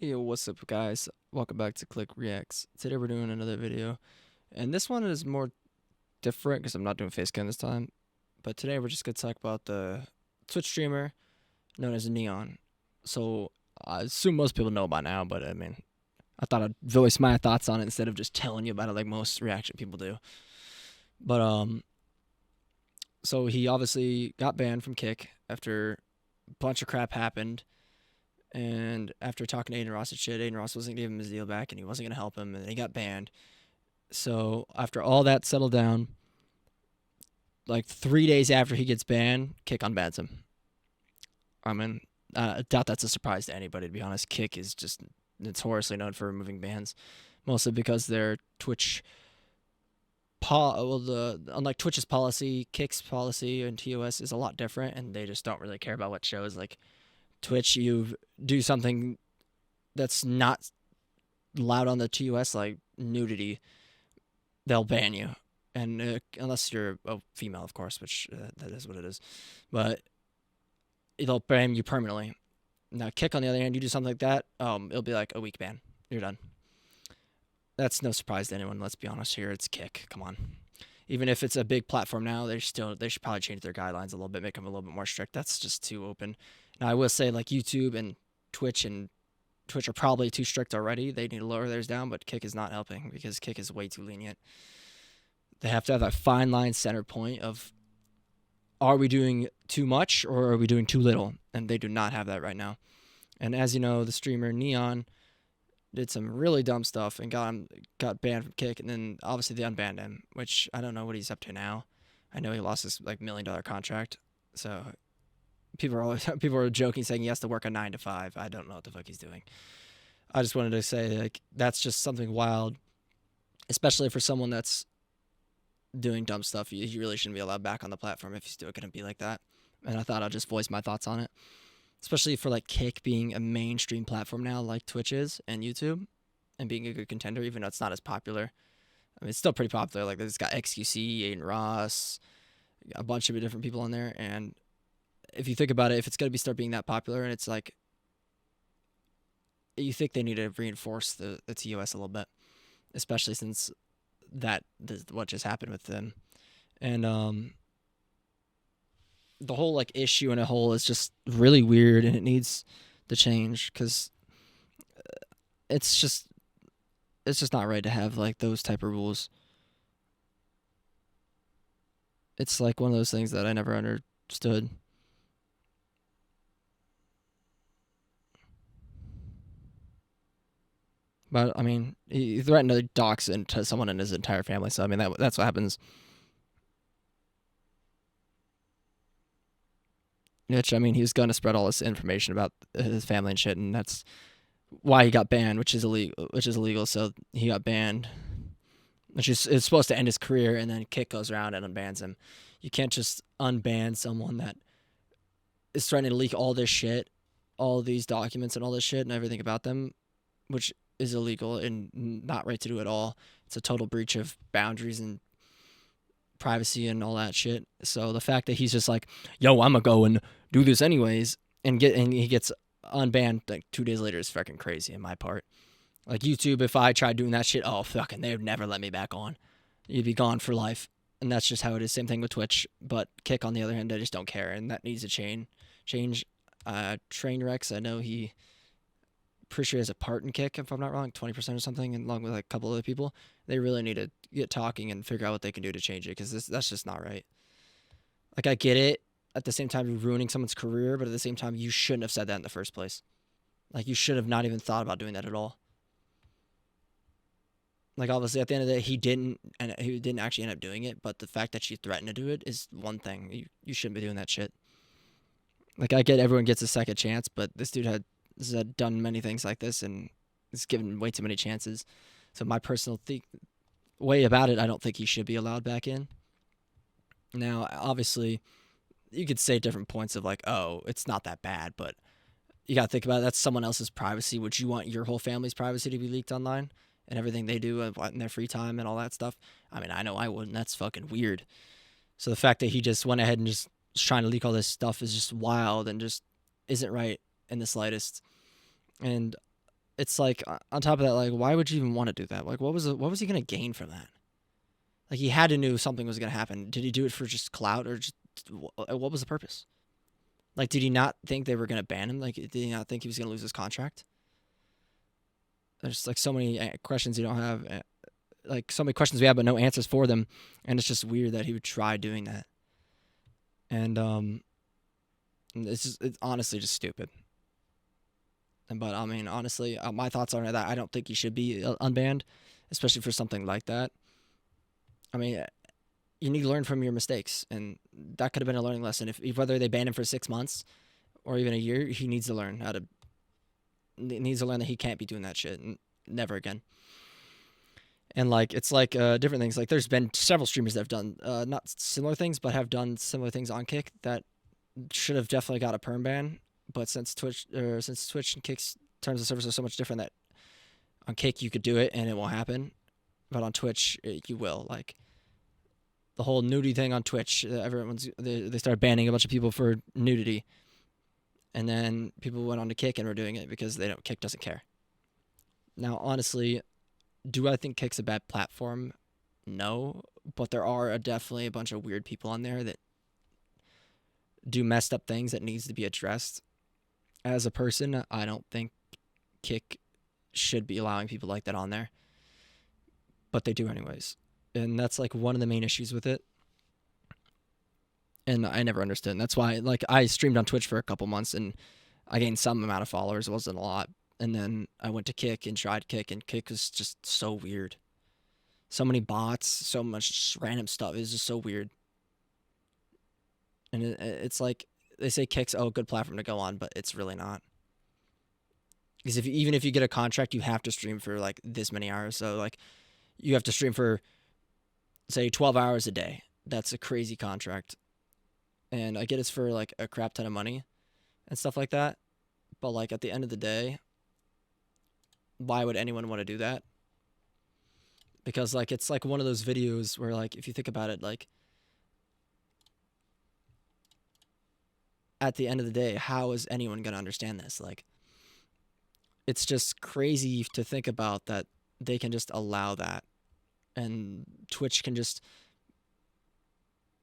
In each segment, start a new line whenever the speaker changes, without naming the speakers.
Yo, what's up, guys? Welcome back to Click Reacts. Today we're doing another video, and this one is more different because I'm not doing facecam this time. But today we're just gonna talk about the Twitch streamer known as Neon. So I assume most people know by now, but I mean, I thought I'd voice my thoughts on it instead of just telling you about it like most reaction people do. But so he obviously got banned from Kick after a bunch of crap happened. And after talking to Aiden Ross and shit, Aiden Ross wasn't gonna give him his deal back, and he wasn't gonna help him, and he got banned. So after all that settled down, like 3 days after he gets banned, Kick unbans him. I mean, I doubt that's a surprise to anybody, to be honest. Kick is just notoriously known for removing bans, mostly because their Twitch. Unlike Twitch's policy, Kick's policy and TOS is a lot different, and they just don't really care about what shows. Like Twitch, you do something that's not allowed on the TOS, like nudity, they'll ban you. And unless you're a female, of course, which that is what it is. But they'll ban you permanently. Now, Kick, on the other hand, you do something like that, it'll be like a week ban. You're done. That's no surprise to anyone, let's be honest here. It's Kick. Come on. Even if it's a big platform now, they should probably change their guidelines a little bit, make them a little bit more strict. That's just too open. Now, I will say, like, YouTube and Twitch are probably too strict already. They need to lower theirs down, but Kick is not helping because Kick is way too lenient. They have to have that fine line center point of, are we doing too much or are we doing too little? And they do not have that right now. And as you know, the streamer Neon did some really dumb stuff and got banned from Kick, and then obviously they unbanned him, which I don't know what he's up to now. I know he lost his like $1 million contract, so people are joking saying he has to work a 9 to 5. I don't know what the fuck he's doing. I just wanted to say, like, that's just something wild, especially for someone that's doing dumb stuff. You really shouldn't be allowed back on the platform if he's still gonna be like that. And I thought I'd just voice my thoughts on it, especially for like Kick being a mainstream platform now, like Twitch is and YouTube, and being a good contender, even though it's not as popular. I mean, it's still pretty popular. Like, it's got XQC, Aiden Ross, a bunch of different people on there. And if you think about it, if it's gonna start being that popular, and it's like, you think they need to reinforce the TOS a little bit, especially since what just happened with them. And the whole like issue in a whole is just really weird, and it needs to change because it's just not right to have like those type of rules. It's like one of those things that I never understood. But I mean, he threatened to dox into someone in his entire family. So I mean, that's what happens. Which, I mean, he was going to spread all this information about his family and shit, and that's why he got banned, which is illegal. So he got banned, which is it's supposed to end his career, and then Kick goes around and unbans him. You can't just unban someone that is trying to leak all this shit, all these documents and all this shit and everything about them, which is illegal and not right to do at all. It's a total breach of boundaries and privacy and all that shit. So the fact that he's just like, yo, I'm gonna go and do this anyways, and he gets unbanned like 2 days later is fucking crazy in my part. Like YouTube, if I tried doing that shit, oh fucking, they would never let me back on. You'd be gone for life. And that's just how it is. Same thing with Twitch. But Kick, on the other hand, I just don't care, and that needs to change. Trainwrecks, I know he pretty sure he has a part in Kick, if I'm not wrong, 20% or something, and along with like a couple other people. They really need to get talking and figure out what they can do to change it, because that's just not right. Like, I get it. At the same time, you're ruining someone's career, but at the same time, you shouldn't have said that in the first place. Like, you should have not even thought about doing that at all. Like, obviously, at the end of the day, he didn't actually end up doing it, but the fact that she threatened to do it is one thing. You shouldn't be doing that shit. Like, I get everyone gets a second chance, but this dude had done many things like this, and is given way too many chances. So my personal way about it, I don't think he should be allowed back in. Now, obviously, you could say different points of like, oh, it's not that bad, but you got to think about it. That's someone else's privacy. Would you want your whole family's privacy to be leaked online and everything they do in their free time and all that stuff? I mean, I know I wouldn't. That's fucking weird. So the fact that he just went ahead and just trying to leak all this stuff is just wild and just isn't right in the slightest. And it's like on top of that, like why would you even want to do that? Like what was he gonna gain from that? Like he had to knew something was gonna happen. Did he do it for just clout or just what was the purpose? Like did he not think they were gonna ban him? Like did he not think he was gonna lose his contract? There's like so many questions you don't have, like so many questions we have but no answers for them, and it's just weird that he would try doing that. And it's honestly just stupid. But I mean, honestly, my thoughts are that I don't think he should be unbanned, especially for something like that. I mean, you need to learn from your mistakes, and that could have been a learning lesson. If whether they ban him for 6 months or even a year, he needs to learn how to. He needs to learn that he can't be doing that shit, and never again. And like it's like different things. Like there's been several streamers that have done not similar things, but have done similar things on Kick that should have definitely got a perm ban. But since Twitch and Kick's terms of service are so much different, that on Kick you could do it and it won't happen, but on Twitch you will. Like the whole nudity thing on Twitch, they started banning a bunch of people for nudity, and then people went on to Kick and were doing it because Kick doesn't care. Now, honestly, do I think Kick's a bad platform? No, but there are definitely a bunch of weird people on there that do messed up things that needs to be addressed. As a person, I don't think Kick should be allowing people like that on there, but they do anyways, and that's like one of the main issues with it. And I never understood, and that's why like I streamed on Twitch for a couple months and I gained some amount of followers. It wasn't a lot. And then I went to Kick and tried Kick, and Kick was just so weird. So many bots, so much random stuff. It was just so weird. And it's like they say Kick's a good platform to go on, but it's really not. Because even if you get a contract, you have to stream for like this many hours. So like you have to stream for say 12 hours a day. That's a crazy contract. And I get it's for like a crap ton of money and stuff like that. But like at the end of the day, why would anyone want to do that? Because like it's like one of those videos where like if you think about it, like at the end of the day, how is anyone going to understand this? Like it's just crazy to think about that they can just allow that, and Twitch can just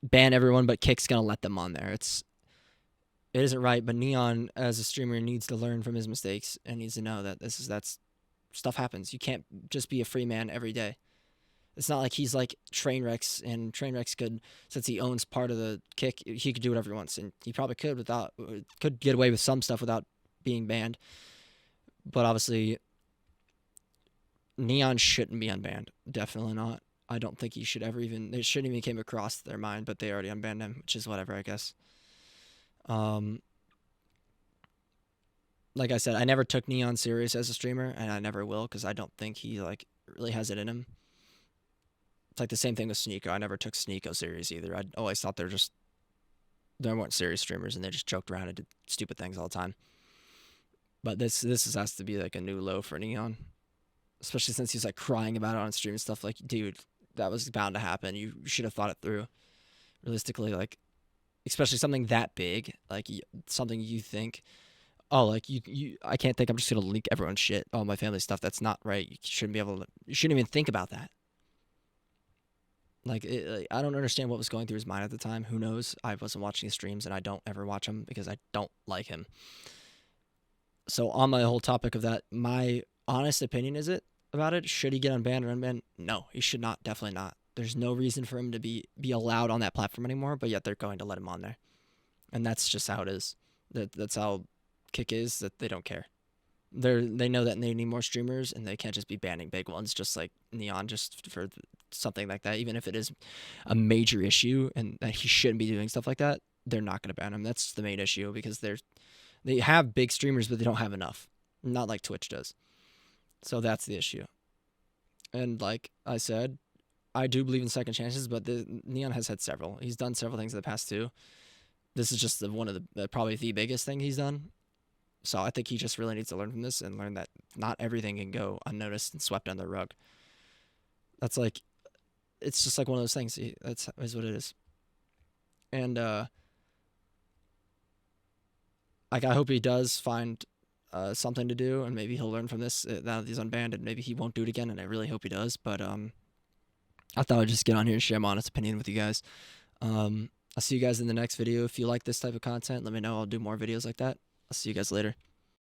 ban everyone, but Kick's going to let them on there. It isn't right, but Neon as a streamer needs to learn from his mistakes and needs to know that that's stuff happens. You can't just be a free man every day. It's not like he's like Trainwrecks, and Trainwrecks could, since he owns part of the Kick, he could do whatever he wants, and he probably could get away with some stuff without being banned. But obviously, Neon shouldn't be unbanned. Definitely not. I don't think he should ever even. It shouldn't even came across their mind, but they already unbanned him, which is whatever, I guess. Like I said, I never took Neon serious as a streamer, and I never will, because I don't think he like really has it in him. It's like the same thing with Sneeko. I never took Sneeko serious either. I always thought they weren't serious streamers, and they just joked around and did stupid things all the time. But this has to be like a new low for Neon, especially since he's like crying about it on stream and stuff. Like, dude, that was bound to happen. You should have thought it through. Realistically, like, especially something that big, like something you think, oh, like I can't think I'm just gonna leak everyone's shit, all my family stuff. That's not right. You shouldn't be able to. You shouldn't even think about that. Like, I don't understand what was going through his mind at the time. Who knows? I wasn't watching his streams, and I don't ever watch him because I don't like him. So on my whole topic of that, my honest opinion about it, should he get unbanned or unbanned? No, he should not. Definitely not. There's no reason for him to be allowed on that platform anymore, but yet they're going to let him on there. And that's just how it is. That's how Kick is, that they don't care. They know that they need more streamers, and they can't just be banning big ones just like Neon just for something like that. Even if it is a major issue and that he shouldn't be doing stuff like that, they're not going to ban him. That's the main issue, because they have big streamers, but they don't have enough. Not like Twitch does. So that's the issue. And like I said, I do believe in second chances, but Neon has had several. He's done several things in the past too. This is just one of the probably the biggest thing he's done. So I think he just really needs to learn from this and learn that not everything can go unnoticed and swept under the rug. That's like, it's just like one of those things. That's is what it is. And like I hope he does find something to do, and maybe he'll learn from this now that he's unbanned, and maybe he won't do it again. And I really hope he does. But I thought I'd just get on here and share my honest opinion with you guys. I'll see you guys in the next video. If you like this type of content, let me know. I'll do more videos like that. I'll see you guys later.